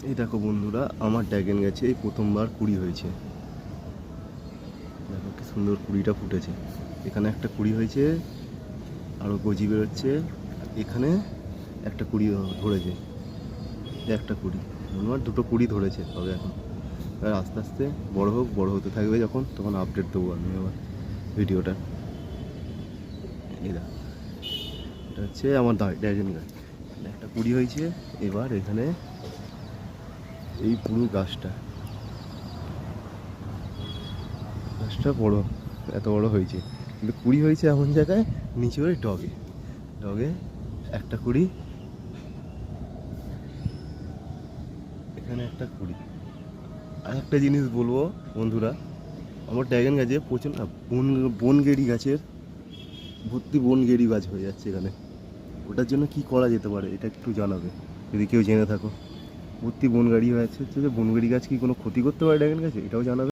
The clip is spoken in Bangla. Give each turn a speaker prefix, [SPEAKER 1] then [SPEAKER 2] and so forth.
[SPEAKER 1] এই দেখো বন্ধুরা, আমার ড্রাগন গাছে এই প্রথমবার কুড়ি হয়েছে। দেখো কি সুন্দর কুড়িটা ফুটেছে। এখানে একটা কুড়ি হয়েছে, আরও গজি বেরোচ্ছে। এখানে একটা কুড়ি ধরেছে, একটা কুড়ি, আমার দুটো কুড়ি ধরেছে তবে এখন। আর আস্তে আস্তে বড় হোক, বড় হতে থাকবে যখন, তখন আপডেট দেবো আমি আবার ভিডিওটা। এই দেখো, এটা হচ্ছে আমার ড্রাগন গাছ, একটা কুড়ি হয়েছে। এবার এখানে এই পুরো গাছটা গাছটা বড়, এত বড় হয়েছে, কিন্তু কুড়ি হয়েছে এমন জায়গায়, নিচে ওই ডগে ডগে একটা কুড়ি, এখানে একটা কুড়ি। আর একটা জিনিস বলবো বন্ধুরা, আমার ড্রাগন গাছে প্রচুর না বনগেড়ি গাছের ভর্তি, বনগেড়ি গাছ হয়ে যাচ্ছে এখানে। ওটার জন্য কি করা যেতে পারে এটা একটু জানাবে যদি কেউ জেনে থাকো। ভর্তি বনগাড়ি হয়ে যাচ্ছে, হচ্ছে যে বনগাড়ি গাছ কি কোনো ক্ষতি করতে পারে ড্রাগন গাছে, এটাও জানাবে।